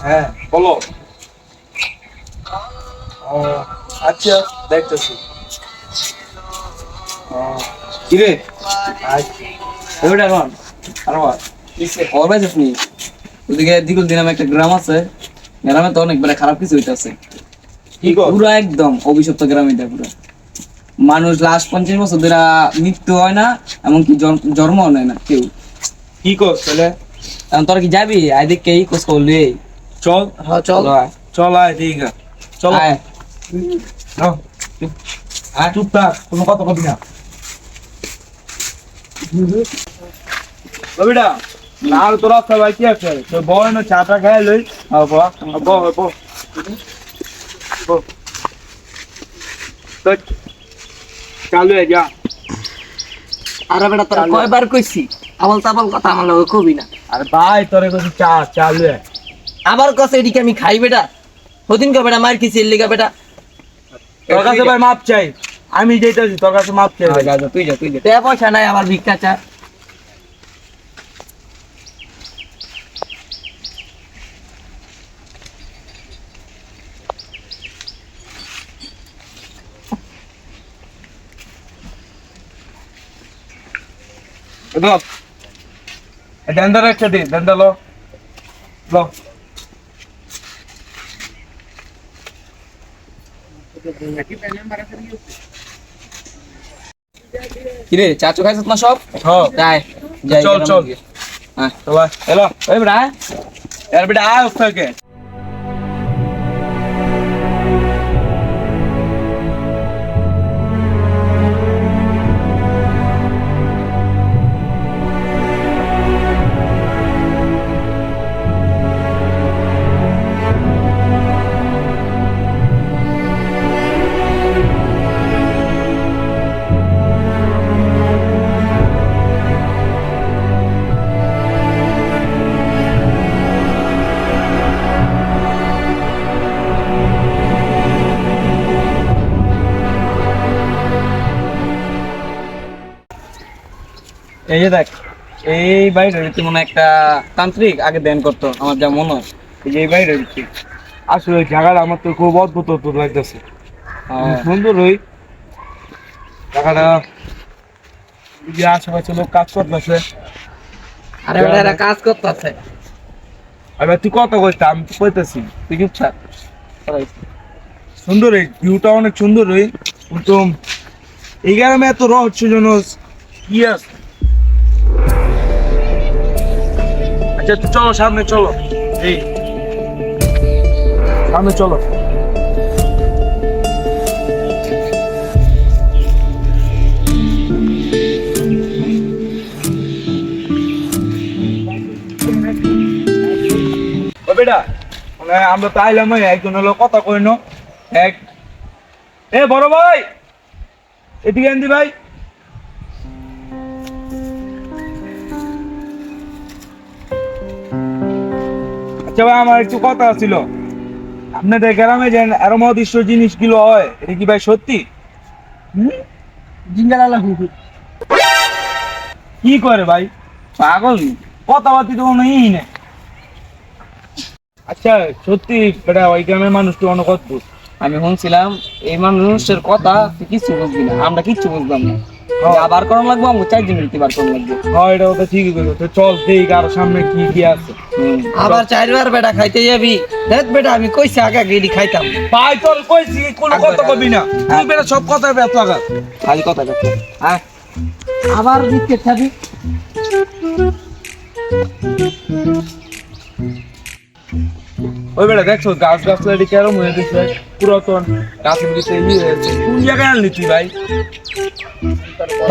হ্যাঁ বলো। ও আচ্ছা, দেখতেছি। ও কিরে আচ্ছা। ওইটা এখন আর খবর পাইছিস নি? ওদিকে দিকুল দিন নামে একটা গ্রাম আছে, গ্রামে তো অনেক খারাপ কিছু হইতেছে। কি কর? পুরা একদম অভিশপ্ত গ্রাম এটা পুরা। মানুষ লাস্ট 50 বছর ধরে মৃত্যু হয় না, এমনকি জন্ম নেয় না কেউ। কি কর তাহলে? এখন তোরা কি যাবি? আয় দেখে এই খোঁজ করলি। চল। হ্যাঁ চল। চল আয়, ঠিক আছে চল। আয় আয় চুপ থাক, কোনো কথা কবি না। রবিটা না তোরা সবাই কি আছে তো বয় না, চাটা খাই লই। চালু হয়ে যা। আরে বেটা তোরা কয়বার কইছি আবল তাবল কথা আমার লগে কবি না। আর ভাই তোরে কইছি চা চালু হয়ে। আবার কছে এদিকে আমি খাই বেটা, ওদিন কে বেটা মার কিছি এর লিগা বেটা। তোর কাছে ভাই মাপ চাই, আমি যেতেছি তোর কাছে মাপ চাই ভাই। তুই যা টাকা পয়সা নাই আমার ভিক্ষা চা। ডেন্ডার একটা দিন, ডেন্ডা লো লো। কিরে চাচু খাইছত না সব? হ্যাঁ যাই যাই চল চল। হ্যাঁ চল হ্যালো ওই বেটা এর বেটা আয় ওকে। এই যে দেখ, এই বাড়িটা রীতি মনে একটা তান্ত্রিক আগে ধ্যান করতো আমার যা মনে হয়। এই যে এই বাড়িটা রীতি আসলে ওই জায়গাটা আমার তো খুব অদ্ভুত অদ্ভুত লাগতেছে। হ্যাঁ। সুন্দর ওই জায়গাটা, যে আশেপাশে লোক কাজ করতেছে। আরে বেটা এরা কাজ করতেছে। এবার তুই কত কইতে, আমি তো কইতেছি তুই চুপ থাক। সুন্দর, এই ভিউটা অনেক সুন্দর ওই, কিন্তু এই গ্রামে এত রহস্যজনক কি আছে? আচ্ছা তুই চলো সামনে চলো, এই সামনে চলো। ও বেটা, মানে আমরা তো আইলাম, ওই একজন হলো কথা কইনো এক। এ বড় ভাই এদিকে আনদি ভাই। আচ্ছা ভাই, আমার একটু কথা ছিল। আপনাদের গ্রামে যে এরম অদৃশ্য জিনিসগুলো হয়, এটা কি ভাই সত্যি? জিঙ্গালালা কি করে ভাই? পাগল। কথাবার্তি তো কোনো ই নেই। আচ্ছা সত্যি বেটা, ওই গ্রামের মানুষ তো অনেক অদ্ভুত। আমি শুনছিলাম এই মানুষের কথা তুই কিছু বুঝবি না, আমরা কিচ্ছু বুঝলাম না। আবার করানো লাগবো, আমি 4 দিন বার করানো লাগবে। হ্যাঁ এটা ওটা ঠিকই বলছো, তো চল দেখ আরো সামনে কি কি আছে। আবার 4বার বেটা খাইতে যাবি? দেখ বেটা আমি কইছি আগে গিরি খাইতাম। ভাই চল কইছি, কোনো কথা কবি না তুই বেটা, সব কথা ব্যস্ত লাগা। খালি কথা কথা। হ্যাঁ আবার দিতে খাবি। ওই বেটা দেখছো গাছ গাছলা কেরম হয়ে গেছে, পুরাতন গাছের ভিতরে ই হয়েছে। কোন জায়গায় আনলি তুই ভাই?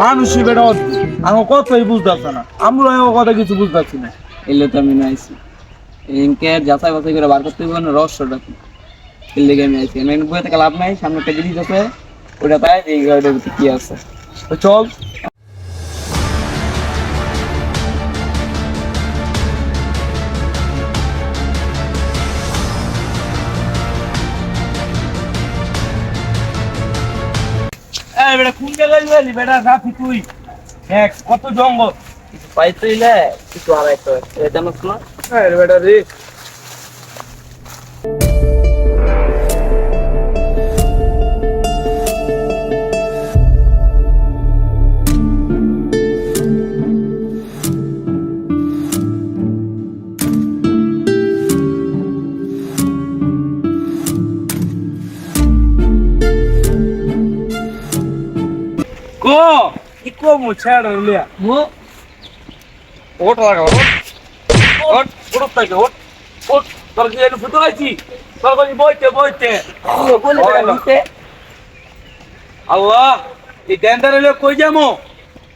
মানুষই বেটা অদ্ভুত, আমার কথাই বুঝতেছে না, আমরা কথা কিছু বুঝতেছি না। এলে তো আমি আইছি এনকে যাচাই বাছাই করে বার করতে হবে না রহস্যটা কি। এর লেগে আমি আইছি, আমি বই থেকে লাভ নাই, সামনে একটা জিনিস আছে ওটা পাই এই গাড়িটার ভিতরে কি আছে। তো চল। এই বেটা কোন জায়গায় গেলি বেটা, রাফি তুই দেখ কত জঙ্গল। কিছু পাইতে হইলে কিছু আড়াইতে হয়, এটা জানোস না? হ্যাঁ বেটা রে, কো কি কো মু ছেড় লিয়া মু ওট লাগা ওট ওট তাই ওট ওট তোর কি এনে ফুটো আইছি তোর কই বইতে বইতে বলে দিতে আল্লাহ এই ডেন্ডারে লয়ে কই যামু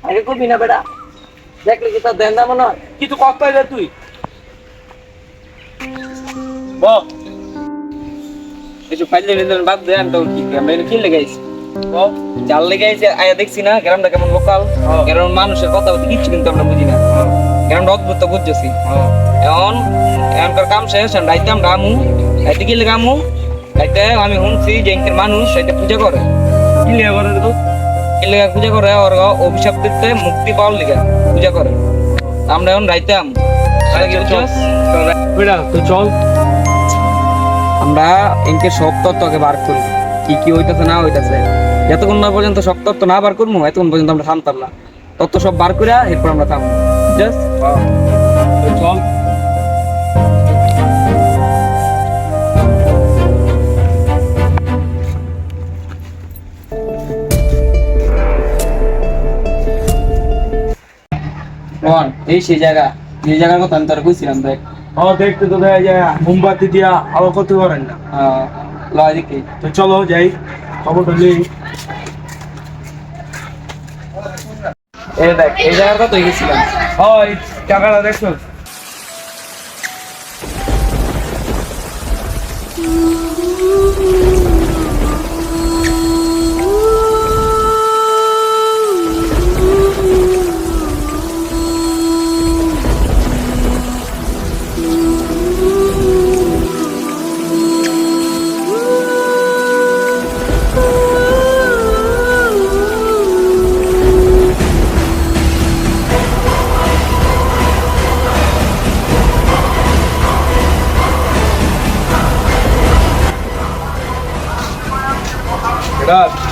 আগে কবি না বেটা দেখলে কি তোর দেন না মনে হয় কিছু কষ্ট রে তুই ব কিছু ফাইলে নিলেন বাদ দেন তো কি আমরা কি লাগাইছি ব জাল লাগাইছে আয়া দেখছি না গ্রামটা কেমন লোকাল গ্রামের মানুষের কথা বলতে কিচ্ছু কিন্তু আমরা বুঝি না গ্রামটা অদ্ভুত তো বুঝছি এখন এখনকার কাম শেষ রাইতে আমরা আমু রাইতে কি লাগামু রাইতে আমি শুনছি যে এখানকার মানুষ এটা পূজা করে কি লিয়া করে তো কি লাগা পূজা করে ওর অভিশাপ দিতে মুক্তি পাওয়ার লিগা পূজা করে আমরা এখন রাইতে আমু বেটা তো চল আমরা এনকে সব তত্ত্বকে বার করি কি কি হইতাছে না হইতাছে যতক্ষণ না পর্যন্ত সব তত্ত্ব না বার করবো এতক্ষণ পর্যন্ত আমরা থামতাম না তত্ত্ব সব বার করে এরপর আমরা থামবো জাস্ট তো চল এই সেই জায়গা যে জায়গার কথা আমি তোর কইছিলাম দেখ দেখতে তো দেখা যায় মোমবাতি দিয়া আবার কত করেন না লয় দিকে তো চলো যাই খবরটা নেই এই দেখ এই জায়গার কথা গেছিলাম হয় টাকাটা দেখছো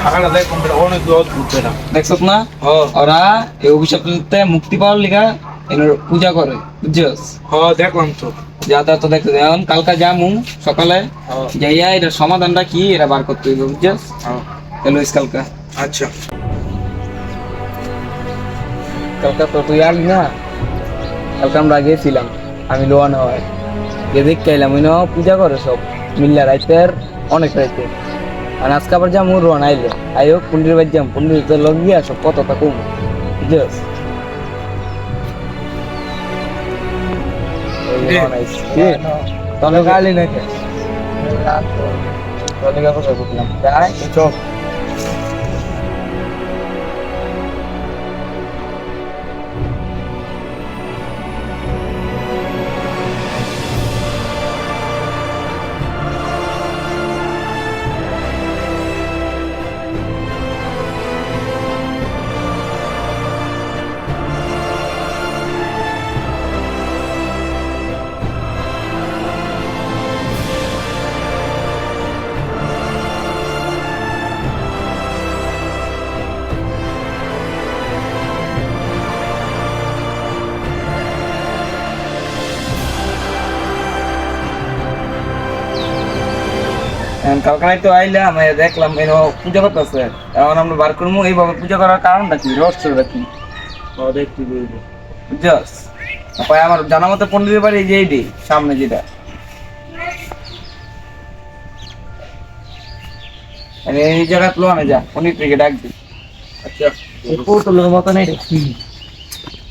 টাকাটা দেখ অনেক অদ্ভুত এটা দেখছত না ওরা এই অভিশাপ নিতে মুক্তি পাওয়ার লিগা এর পূজা করে বুঝছস দেখলাম তো যাতা তো দেখতে এখন কালকা যামু সকালে যাইয়া এর সমাধানটা কি এরা বার করতে হইব বুঝছস চলো কালকা আচ্ছা কালকা তো তুই আলি না কালকা আমরা গেছিলাম আমি লোয়ানো হয় যে দেখতে এলাম ওই পূজা করে সব মিল্লা রাইতের অনেক রাইতে আর আজকে আবার যাম রোয়ান আইলে আইও পুন্ডির বাড়ি যাম পুন্ডির তো লগ গিয়া সব কতটা কম বুঝছস তবে গালি নাকি তবে কথা বললাম তাই চল কালকানায় তো আইলাম দেখলাম এর পূজা করতেছে এখন আমরা বার করবো এইভাবে পূজা করার কারণটা কি রহস্যটা কি দেখতে বলবো বুঝছস আমার জানা মতো পন্ডিতের বাড়ি যে এইটি সামনে যেটা এই জায়গা তুলো আনে যা পন্ডিত থেকে ডাক দি আচ্ছা তোর মতো নেই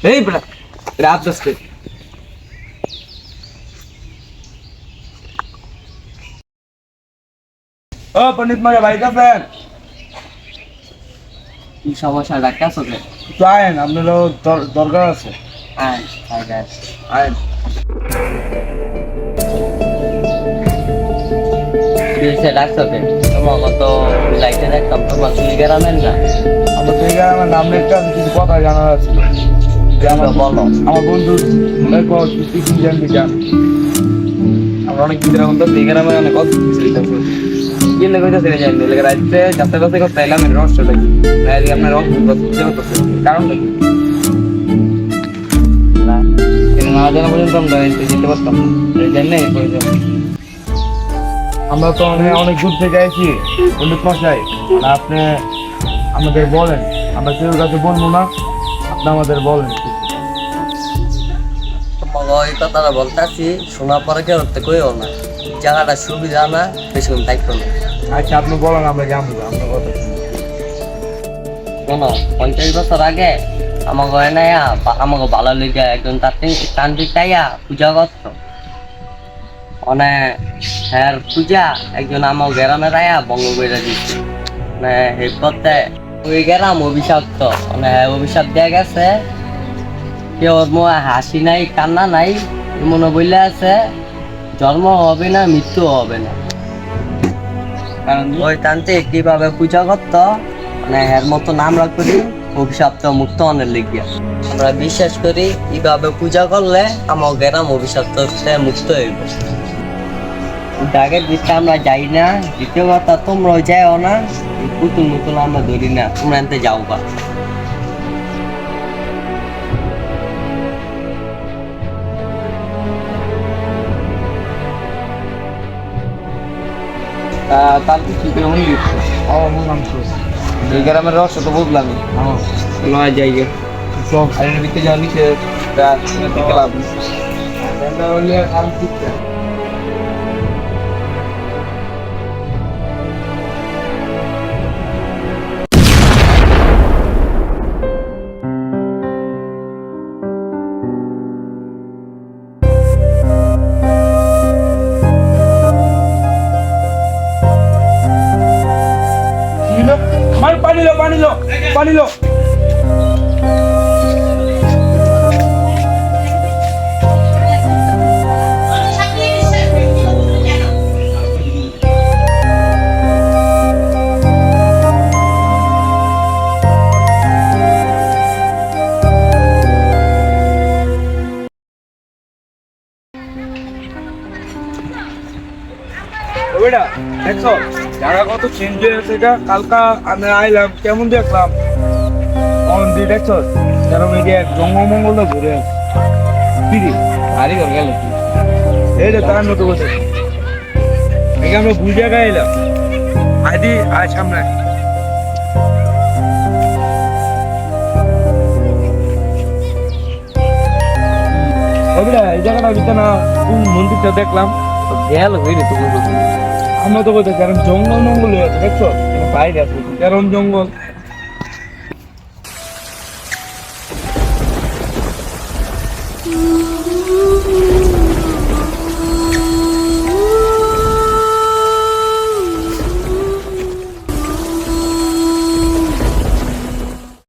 এই বেটা রাত 10 पंडित माझ्या बाईका फॅन কি সমস্যা ডাক্তার আছে जाय आपल्याला दरगार আছে আয় আয় গাইস আয় দিছে ডাক্তার তোমার কত লাইটে দেখতাম তোমার সুলিগার আনেন না আমার তো এই আমার নাম একটা কিছু কথা জানার আছে যে আমার বলো আমার বন্ধু দেখো তুই কি জানবি জান আমরা অনেক দিন এখন তো সুলিগার আমি অনেক কথা বলছি কি লেগে যাচ্ছে রে জানি লেগে রাইতে যাতে যাতে করতে এলাম এর রহস্য লাগি আজকে আপনার রহস্য বুঝতে করতেছে কারণটা কি না এর না জানা পর্যন্ত আমরা যেতে পারতাম এই জন্য এই প্রয়োজন আমরা তো অনেক দূর থেকে আইছি পণ্ডিত মশাই আপনি আমাদের বলেন আমরা কেউ কাছে বলবো না, আপনি আমাদের বলেন। তোমাকে ওই কথাটা বলতেছি, শোনার পরে কেউ করতে কইও না, জায়গাটা সুবিধা না, বেশিক্ষণ থাকতো না। আচ্ছা আপনি বলেন, আমরা জানবো আপনার কথা শুনি। শোনো, 50 বছর আগে আমাকে এনায়া আমাকে ভালো লেগে একজন তান্ত্রিক তাইয়া পূজা করত। মানে হ্যাঁ পূজা একজন আমার গ্রামের আয়া বঙ্গ করে দিচ্ছে। মানে এই করতে ওই গ্রাম অভিশপ্ত, মানে অভিশাপ দেয়া গেছে, কেউ ওর মুখে হাসি নাই কান্না নাই, মনে বললে আছে জন্ম হবে না মৃত্যু হবে না। কারণ ওই তান্ত্রিক কিভাবে পূজা করতো, মানে এর মতো আমরা করি অভিশপ্ত মুক্ত অনেক লিখিয়া। আমরা বিশ্বাস করি এইভাবে পূজা করলে আমার গ্রাম অভিশপ্ত থেকে মুক্ত হইব। আগের দিকটা আমরা যাই না, দ্বিতীয় কথা তোমরাও যাও না, এই পুতুল মুতুল আমরা ধরি না, তোমরা এনতে যাও বা। তার কি কেমন দিচ্ছে? আমার মন নাম তো এই গ্রামের রহস্য তো বুঝলামই। লয় জায়গা সব আর এর ভিতরে যাওয়া নিচে লাভ নেই। হলে কারণ ঠিক আছে। পানি লো পানি লো পানি লো। বেটা দেখছো জায়গা কত চেঞ্জ হয়ে আছে, এটা কালকা আমি আইলাম কেমন দেখলাম অন দিয়ে দেখছো কারণ এই যে জঙ্গমঙ্গল ঘুরে ফিরি আরে ওর গেল কি? এই যে তার মতো বসে এই আমরা ভুল জায়গায় এলাম। আদি আয় সামনে বেটা এই জায়গাটা ভিতরে না কোন মন্দিরটা দেখলাম গেল হইনি তো বুঝলো। আমরা তো কোথায় কারণ জঙ্গল মঙ্গল হয়ে আছে দেখছো বাইরে আছে কারণ জঙ্গল